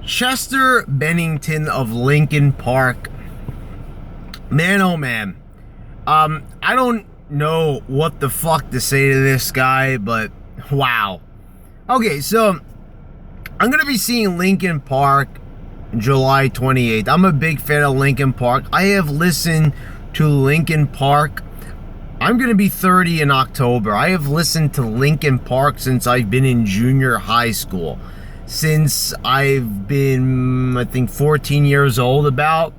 Chester Bennington of Linkin Park. Man, oh man. I don't know what the fuck to say to this guy, but wow. Okay, so I'm gonna be seeing Linkin Park July 28th. I'm a big fan of Linkin Park. I have listened to Linkin Park. I'm gonna be 30 in October. I have listened to Linkin Park since I've been in junior high school. Since I've been, I think, 14 years old about.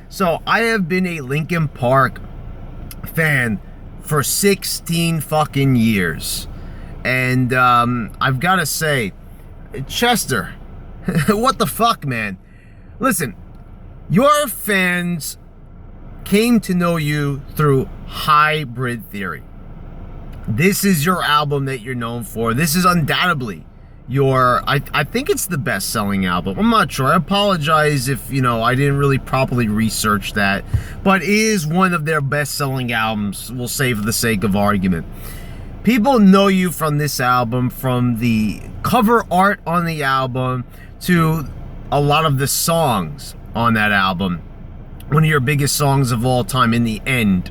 So I have been a Linkin Park fan for 16 fucking years. And I've got to say, Chester, what the fuck, man? Listen, your fans came to know you through Hybrid Theory. This is your album that you're known for. This is undoubtedly I think it's the best-selling album. I'm not sure. I apologize if, I didn't really properly research that. But it is one of their best-selling albums, we'll say for the sake of argument. People know you from this album, from the cover art on the album to a lot of the songs on that album. One of your biggest songs of all time, In the End.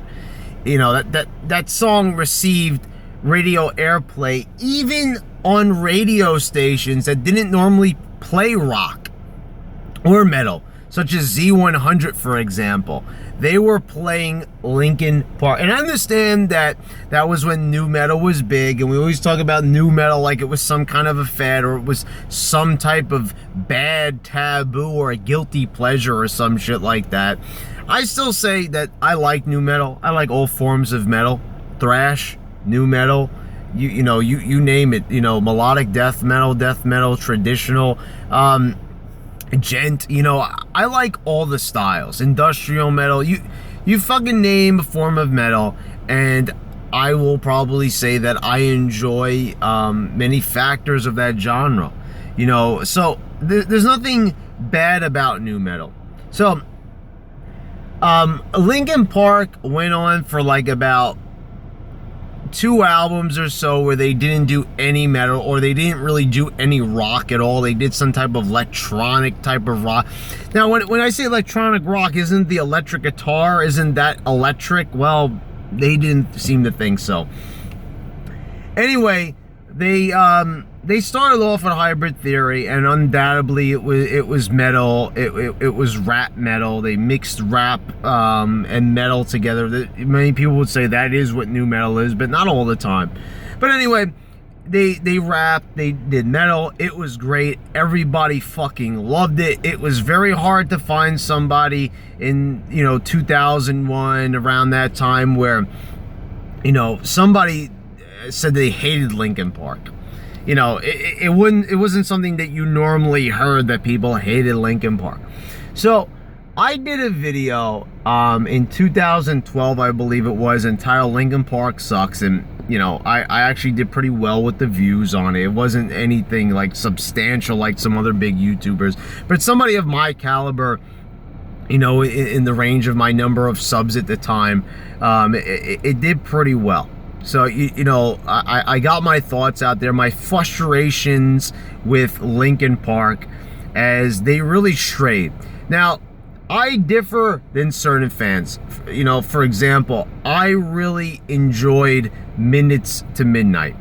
That song received radio airplay even on radio stations that didn't normally play rock or metal, such as Z100, for example. They were playing Linkin Park. And I understand that was when nu metal was big, and we always talk about nu metal like it was some kind of a fad, or it was some type of bad taboo or a guilty pleasure or some shit like that. I still say that I like nu metal. I like all forms of metal. Thrash, nu metal, you name it, melodic death metal, traditional, gent, I like all the styles. Industrial metal, you fucking name a form of metal, and I will probably say that I enjoy many factors of that genre, so there's nothing bad about nu metal. So Linkin Park went on for like about 2 albums or so where they didn't do any metal, or they didn't really do any rock at all. They did some type of electronic type of rock. Now, when I say electronic rock, isn't the electric guitar, isn't that electric? Well, they didn't seem to think so. Anyway, they started off with Hybrid Theory, and undoubtedly it was metal. It was rap metal. They mixed rap and metal together. Many people would say that is what nu metal is, but not all the time. But anyway, they rapped, they did metal. It was great. Everybody fucking loved it. It was very hard to find somebody in 2001, around that time, where somebody said they hated Linkin Park. It wasn't something that you normally heard, that people hated Linkin Park. So I did a video in 2012, I believe it was, entitled Linkin Park Sucks, and I actually did pretty well with the views on it. It wasn't anything like substantial like some other big YouTubers, but somebody of my caliber, in the range of my number of subs at the time, it did pretty well. So, I got my thoughts out there, my frustrations with Linkin Park, as they really strayed. Now, I differ than certain fans. For example, I really enjoyed Minutes to Midnight.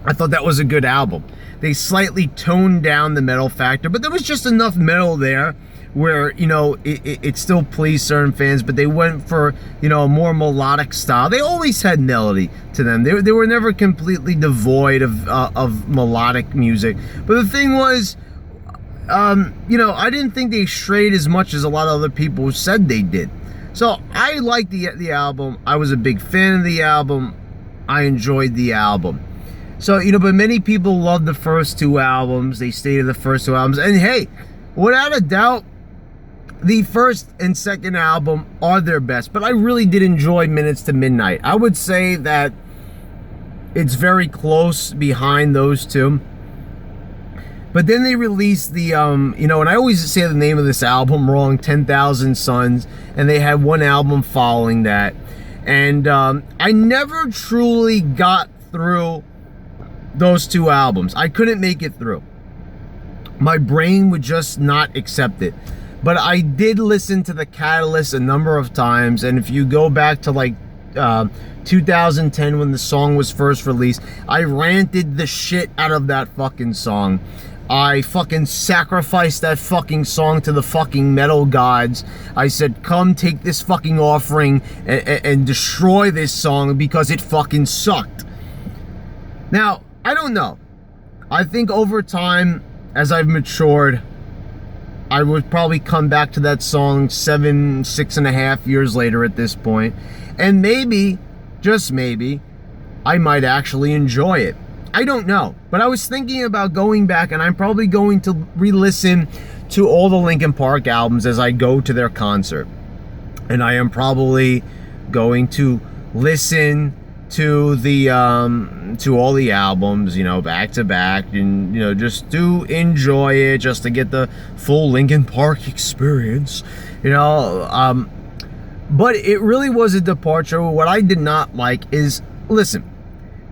I thought that was a good album. They slightly toned down the metal factor, but there was just enough metal there where, it still pleased certain fans, but they went for, a more melodic style. They always had melody to them. They were never completely devoid of melodic music. But the thing was, I didn't think they strayed as much as a lot of other people said they did. So I liked the album. I was a big fan of the album. I enjoyed the album. So, but many people loved the first 2 albums. They stayed in the first 2 albums. And hey, without a doubt, the first and second album are their best, but I really did enjoy Minutes to Midnight. I would say that it's very close behind those 2. But then they released the, and I always say the name of this album wrong, 10,000 Suns, and they had one album following that. And I never truly got through those 2 albums. I couldn't make it through. my brain would just not accept it. But I did listen to The Catalyst a number of times, and if you go back to like 2010 when the song was first released, I ranted the shit out of that fucking song. I fucking sacrificed that fucking song to the fucking metal gods. I said, come take this fucking offering and destroy this song because it fucking sucked. Now, I don't know. I think over time, as I've matured, I would probably come back to that song 6.5 years later at this point, and maybe, just maybe, I might actually enjoy it. I don't know, but I was thinking about going back, and I'm probably going to re-listen to all the Linkin Park albums as I go to their concert. And I am probably going to listen to the to all the albums, you know, back to back, and, you know, just to enjoy it, just to get the full Linkin Park experience, you know. But it really was a departure. What I did not like is, listen,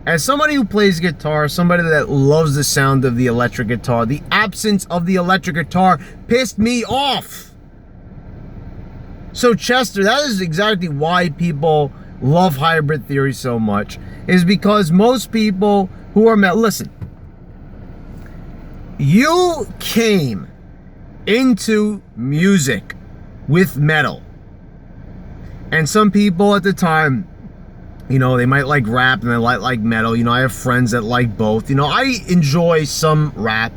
as somebody who plays guitar, somebody that loves the sound of the electric guitar, the absence of the electric guitar pissed me off. So Chester, that is exactly why people love Hybrid Theory so much, is because most people who are metal, listen, you came into music with metal, and some people at the time, you know, they might like rap and they like metal. You know, I have friends that like both. You know, I enjoy some rap.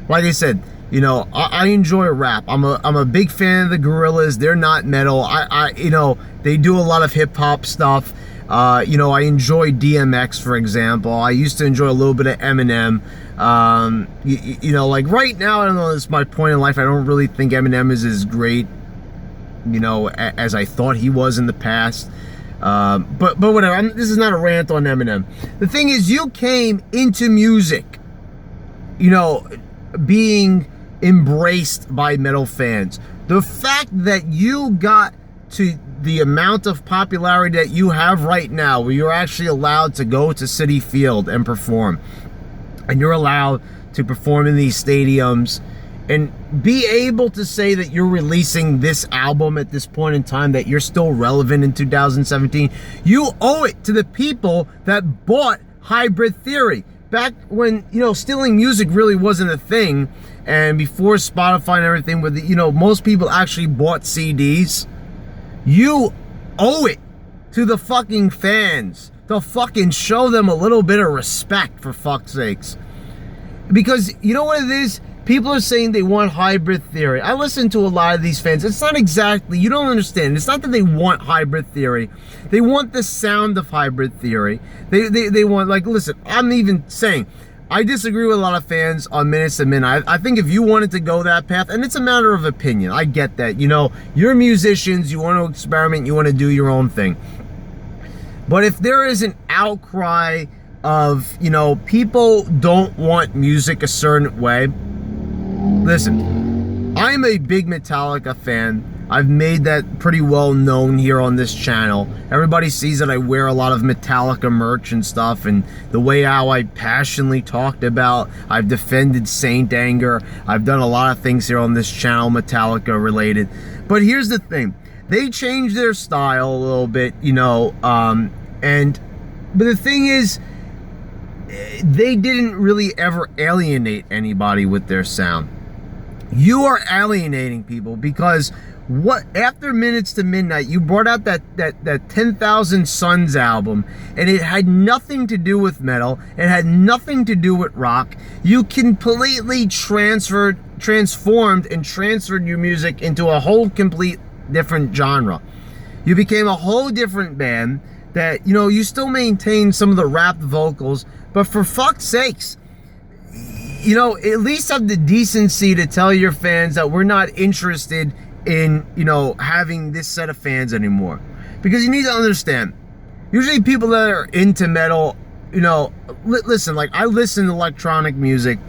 Like I said, you know, I enjoy rap. I'm a big fan of the Gorillaz. They're not metal. I you know, they do a lot of hip hop stuff. You know, I enjoy DMX, for example. I used to enjoy a little bit of Eminem. You know, like right now, I don't know, it's my point in life. I don't really think Eminem is as great, you know, as I thought he was in the past. But whatever. This is not a rant on Eminem. The thing is, you came into music, you know, being embraced by metal fans. The fact that you got to the amount of popularity that you have right now, where you're actually allowed to go to Citi Field and perform, and you're allowed to perform in these stadiums, and be able to say that you're releasing this album at this point in time, that you're still relevant in 2017, you owe it to the people that bought Hybrid Theory. Back when, you know, stealing music really wasn't a thing, and before Spotify and everything, with, you know, most people actually bought CDs. You owe it to the fucking fans to fucking show them a little bit of respect, for fuck's sakes. Because, you know what it is? People are saying they want Hybrid Theory. I listen to a lot of these fans. It's not exactly, you don't understand. It's not that they want Hybrid Theory. They want the sound of Hybrid Theory. They want, like, listen, I'm even saying, I disagree with a lot of fans on Minutes to Midnight. I think if you wanted to go that path, and it's a matter of opinion, I get that. You know, you're musicians, you want to experiment, you want to do your own thing. But if there is an outcry of, you know, people don't want music a certain way, listen, I'm a big Metallica fan. I've made that pretty well known here on this channel. Everybody sees that I wear a lot of Metallica merch and stuff, and the way how I passionately talked about, I've defended Saint Anger. I've done a lot of things here on this channel Metallica related. But here's the thing. They changed their style a little bit, you know, but the thing is, they didn't really ever alienate anybody with their sound. You are alienating people, because what, after Minutes to Midnight, you brought out that 10,000 Suns album, and it had nothing to do with metal. It had nothing to do with rock. You completely transformed and transferred your music into a whole complete different genre. You became a whole different band that, you know, you still maintain some of the rap vocals, but for fuck's sakes, you know, at least have the decency to tell your fans that we're not interested in, you know, having this set of fans anymore. Because you need to understand, usually people that are into metal, you know, listen, like, I listen to electronic music,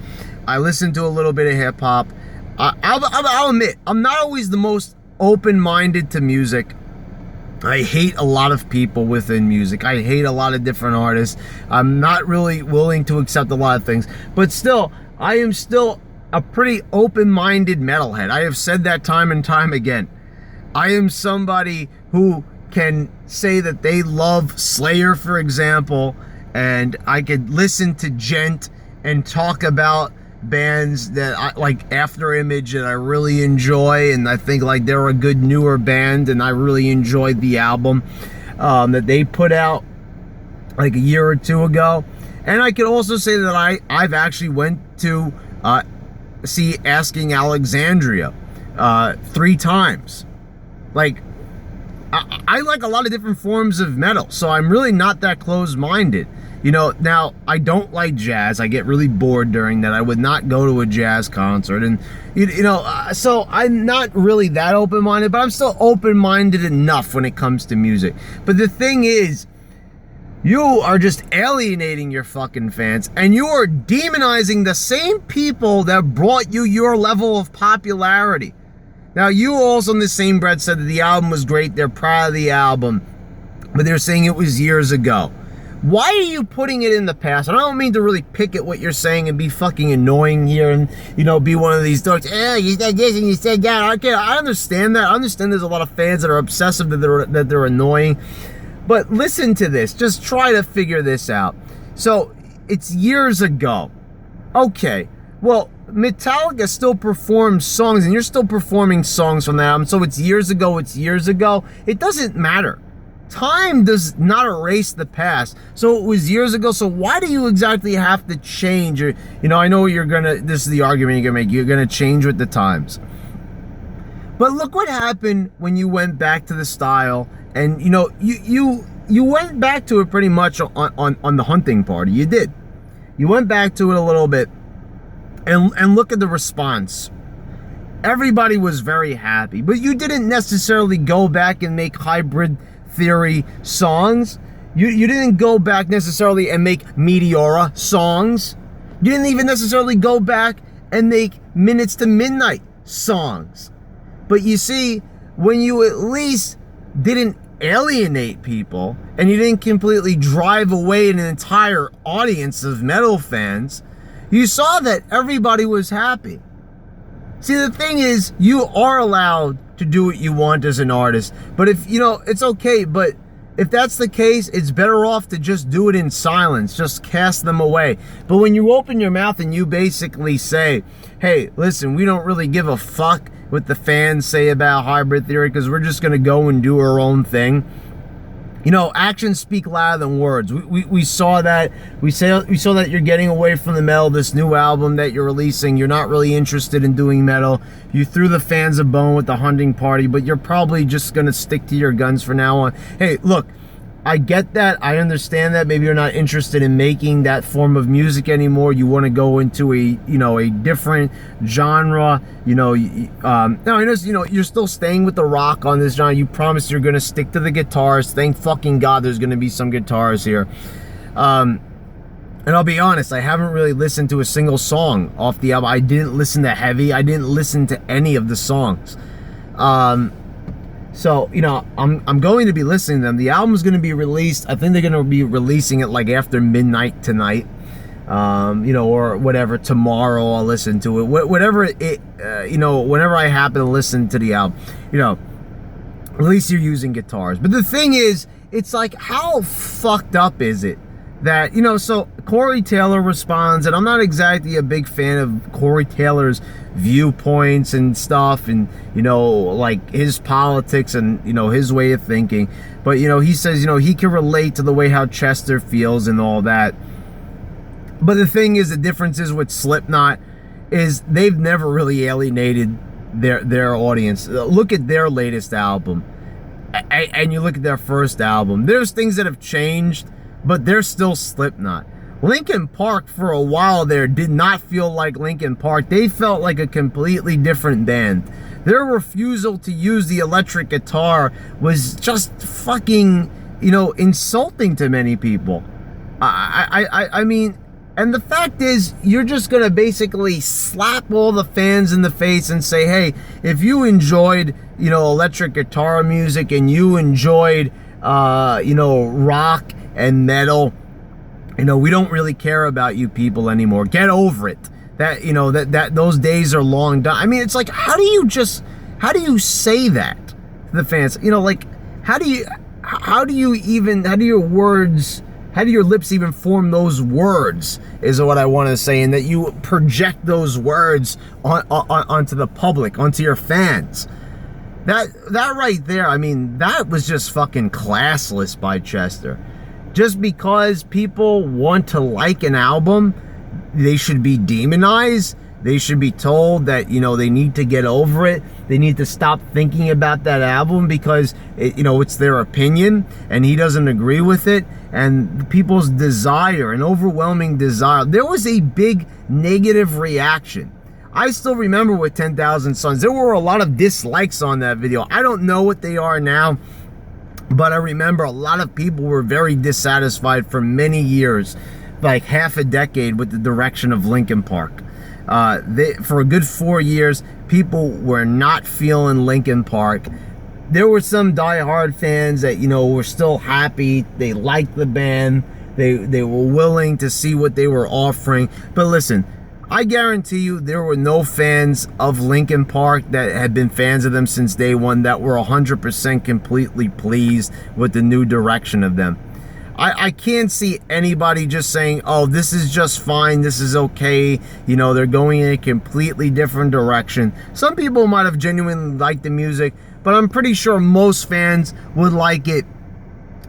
I listen to a little bit of hip hop. I'll admit, I'm not always the most open-minded to music. I hate a lot of people within music. I hate a lot of different artists. I'm not really willing to accept a lot of things. But still, I am still a pretty open-minded metalhead. I have said that time and time again. I am somebody who can say that they love Slayer, for example, and I could listen to Gent and talk about bands that I like, After Image, that I really enjoy, and I think like they're a good newer band, and I really enjoyed the album that they put out like a year or two ago. And I could also say that I've actually went to see Asking Alexandria 3 times. Like, I like a lot of different forms of metal, so I'm really not that closed-minded. You know, now, I don't like jazz. I get really bored during that. I would not go to a jazz concert. And, you know, so I'm not really that open-minded, but I'm still open-minded enough when it comes to music. But the thing is, you are just alienating your fucking fans, and you are demonizing the same people that brought you your level of popularity. Now, you also in the same breath said that the album was great, they're proud of the album, but they're saying it was years ago. Why are you putting it in the past? And I don't mean to really pick at what you're saying and be fucking annoying here and, you know, be one of these dorks. You said this and you said that. Okay, I understand that. I understand there's a lot of fans that are obsessive, that they're annoying. But listen to this. Just try to figure this out. So, it's years ago. Okay, well, Metallica still performs songs, and you're still performing songs from that album. So it's years ago, it's years ago. It doesn't matter. Time does not erase the past. So it was years ago, so why do you exactly have to change? Or, you know, I know this is the argument you're gonna make. You're gonna change with the times. But look what happened when you went back to the style, and, you know, you went back to it pretty much on the Hunting Party. You did. You went back to it a little bit. And look at the response. Everybody was very happy, but you didn't necessarily go back and make Hybrid Theory songs. You didn't go back necessarily and make Meteora songs. You didn't even necessarily go back and make Minutes to Midnight songs. But you see, when you at least didn't alienate people, and you didn't completely drive away an entire audience of metal fans, you saw that everybody was happy. See, the thing is, you are allowed to do what you want as an artist. But if, you know, it's okay, but if that's the case, it's better off to just do it in silence. Just cast them away. But when you open your mouth and you basically say, hey, listen, we don't really give a fuck what the fans say about Hybrid Theory, because we're just going to go and do our own thing. You know, actions speak louder than words. We saw that. We saw that you're getting away from the metal. This new album that you're releasing, you're not really interested in doing metal. You threw the fans a bone with the Hunting Party, but you're probably just going to stick to your guns from now on. Hey, look, I get that. I understand that. Maybe you're not interested in making that form of music anymore. You want to go into a different genre. No, you're still staying with the rock on this genre. You promised you're going to stick to the guitars. Thank fucking God there's going to be some guitars here. And I'll be honest, I haven't really listened to a single song off the album. I didn't listen to Heavy. I didn't listen to any of the songs. So, you know, I'm going to be listening to them. The album's going to be released. I think they're going to be releasing it like after midnight tonight. Or whatever. Tomorrow I'll listen to it. Whatever whenever I happen to listen to the album, at least you're using guitars. But the thing is, it's like, how fucked up is it that, so Corey Taylor responds, and I'm not exactly a big fan of Corey Taylor's viewpoints and stuff, and, like his politics and, his way of thinking. But, he says, he can relate to the way how Chester feels and all that. But the thing is, the difference is with Slipknot is they've never really alienated their audience. Look at their latest album, and you look at their first album. There's things that have changed, but they're still Slipknot. Linkin Park, for a while there, did not feel like Linkin Park. They felt like a completely different band. Their refusal to use the electric guitar was just fucking, insulting to many people. I mean, and the fact is, you're just going to basically slap all the fans in the face and say, hey, if you enjoyed, electric guitar music and you enjoyed, rock and metal, we don't really care about you people anymore. Get over it. that, you know, that those days are long done. I mean, it's like, how do you say that to the fans? You know, like, how do your lips even form those words, is what I want to say, and that you project those words onto the public, onto your fans. That right there, I mean, that was just fucking classless by Chester. Just because people want to like an album, they should be demonized. They should be told that, you know, they need to get over it. They need to stop thinking about that album because, it's their opinion and he doesn't agree with it. And people's desire, an overwhelming desire. There was a big negative reaction. I still remember with 10,000 Suns, there were a lot of dislikes on that video. I don't know what they are now, but I remember a lot of people were very dissatisfied for many years, like half a decade, with the direction of Linkin Park. For a good 4 years, people were not feeling Linkin Park. There were some diehard fans that, were still happy. They liked the band. They were willing to see what they were offering. But listen, I guarantee you there were no fans of Linkin Park that had been fans of them since day one that were 100% completely pleased with the new direction of them. I can't see anybody just saying, oh, this is just fine, this is okay, they're going in a completely different direction. Some people might have genuinely liked the music, but I'm pretty sure most fans would like it,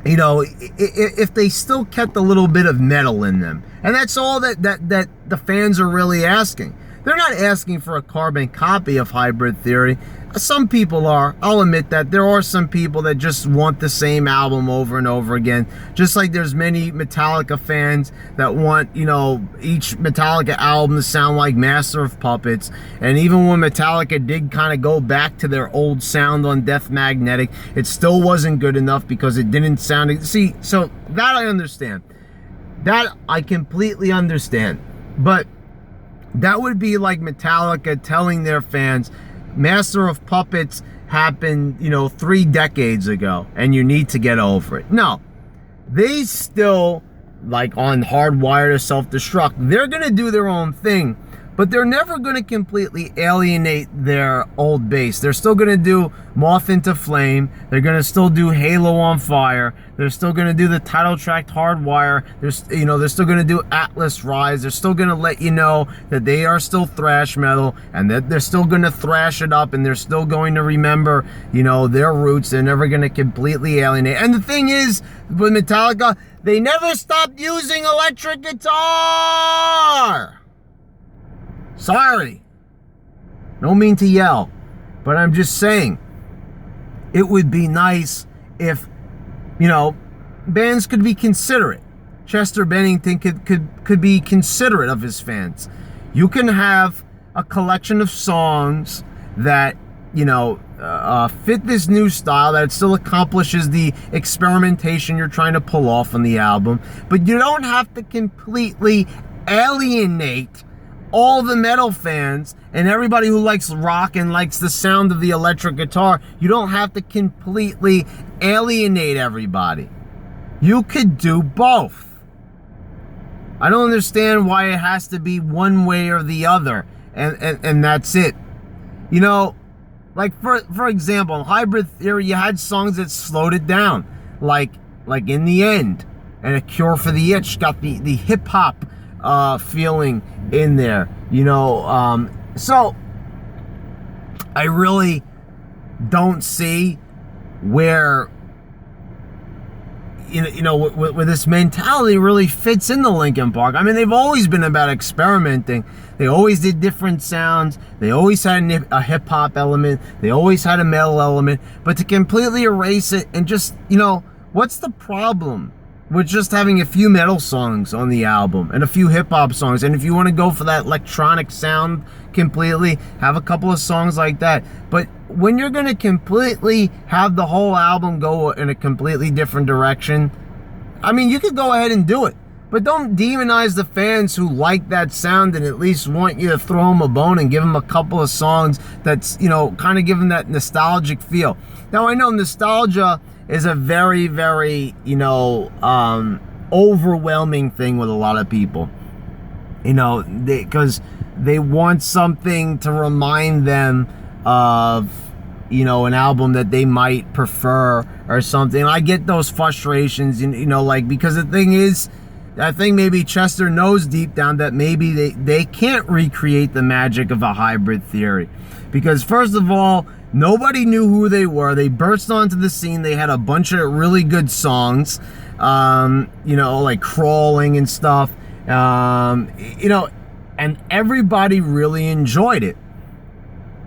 if they still kept a little bit of metal in them. And that's all that the fans are really asking. They're not asking for a carbon copy of Hybrid Theory. Some people are. I'll admit that. There are some people that just want the same album over and over again. Just like there's many Metallica fans that want, each Metallica album to sound like Master of Puppets. And even when Metallica did kind of go back to their old sound on Death Magnetic, it still wasn't good enough because it didn't sound... See, so that I understand. That I completely understand. But that would be like Metallica telling their fans, Master of Puppets happened, 3 decades ago, and you need to get over it. No, they still, like on Hardwired to Self-Destruct, they're going to do their own thing, but they're never going to completely alienate their old base. They're still going to do Moth into Flame. They're going to still do Halo on Fire. They're still going to do the title track Hardwire. They're still going to do Atlas Rise. They're still going to let you know that they are still thrash metal and that they're still going to thrash it up and they're still going to remember, their roots. They're never going to completely alienate. And the thing is, with Metallica, they never stopped using electric guitar. Sorry. Don't mean to yell, but I'm just saying it would be nice if, bands could be considerate. Chester Bennington could be considerate of his fans. You can have a collection of songs that, fit this new style, that still accomplishes the experimentation you're trying to pull off on the album, but you don't have to completely alienate all the metal fans and everybody who likes rock and likes the sound of the electric guitar. You don't have to completely alienate everybody. You could do both. I don't understand why it has to be one way or the other, and that's it. Like for example, in Hybrid Theory, you had songs that slowed it down, like In the End, and A Cure for the Itch got the hip hop feeling in there, so I really don't see where where this mentality really fits in the Linkin Park. I mean, they've always been about experimenting. They always did different sounds. They always had a hip hop element. They always had a metal element. But to completely erase it and just, what's the problem with just having a few metal songs on the album and a few hip-hop songs? And if you want to go for that electronic sound completely, have a couple of songs like that. But when you're going to completely have the whole album go in a completely different direction, I mean, you could go ahead and do it. But don't demonize the fans who like that sound and at least want you to throw them a bone and give them a couple of songs that's, kind of give them that nostalgic feel. Now, I know nostalgia is a very, very, overwhelming thing with a lot of people. Because they want something to remind them of, you know, an album that they might prefer or something. I get those frustrations, you know, like, because the thing is, I think maybe Chester knows deep down that maybe they can't recreate the magic of a Hybrid Theory. Because first of all, nobody knew who they were. They burst onto the scene. They had a bunch of really good songs, you know, like Crawling and stuff, you know, and everybody really enjoyed it,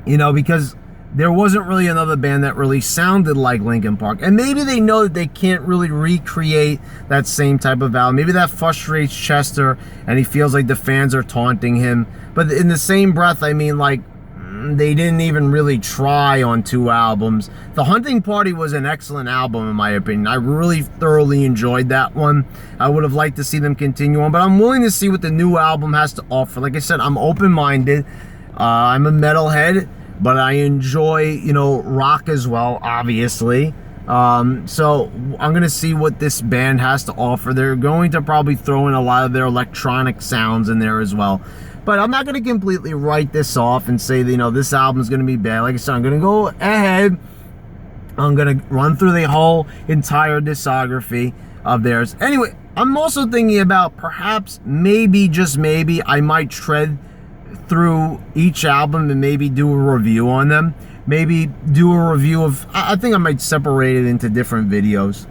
you know, because there wasn't really another band that really sounded like Linkin Park. And maybe they know that they can't really recreate that same type of album. Maybe that frustrates Chester and he feels like the fans are taunting him. But in the same breath, I mean, like, they didn't even really try on 2 albums. The Hunting Party was an excellent album, in my opinion. I really thoroughly enjoyed that one. I would have liked to see them continue on, but I'm willing to see what the new album has to offer. Like I said, I'm open-minded. I'm a metalhead, but I enjoy, you know, rock as well, obviously. So I'm going to see what this band has to offer. They're going to probably throw in a lot of their electronic sounds in there as well. But I'm not going to completely write this off and say that, you know, this album is going to be bad. Like I said, I'm going to go ahead. I'm going to run through the whole entire discography of theirs. Anyway, I'm also thinking about perhaps, maybe, just maybe, I might tread through each album and maybe do a review on them. Maybe do a review of, I think I might separate it into different videos.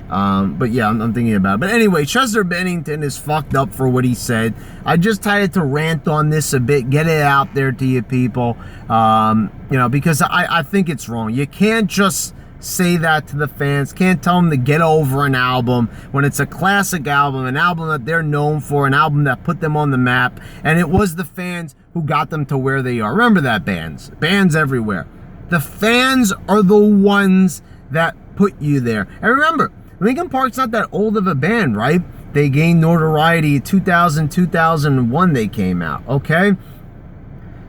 But yeah, I'm thinking about it. But anyway, Chester Bennington is fucked up for what he said. I just had to rant on this a bit, get it out there to you people, you know, because I think it's wrong. You can't just say that to the fans, can't tell them to get over an album when it's a classic album, an album that they're known for, an album that put them on the map, and it was the fans who got them to where they are. Remember that, bands everywhere. The fans are the ones that put you there. And remember, Linkin Park's not that old of a band, right? They gained notoriety 2000, 2001 they came out, okay?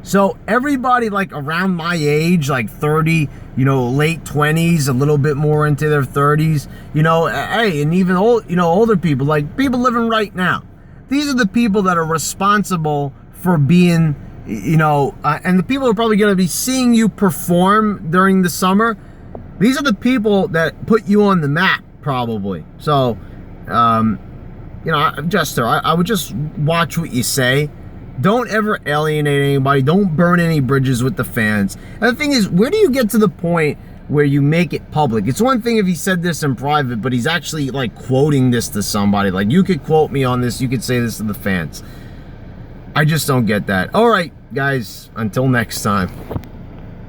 So everybody like around my age, like 30, you know, late 20s, a little bit more into their 30s, you know, hey, and even old, you know, older people, like people living right now. These are the people that are responsible for being, you know, and the people who are probably going to be seeing you perform during the summer. These are the people that put you on the map, probably. So, you know, Chester, I would just watch what you say. Don't ever alienate anybody. Don't burn any bridges with the fans. And the thing is, where do you get to the point where you make it public? It's one thing if he said this in private, but he's actually like quoting this to somebody. Like, you could quote me on this. You could say this to the fans. I just don't get that. All right, guys, until next time.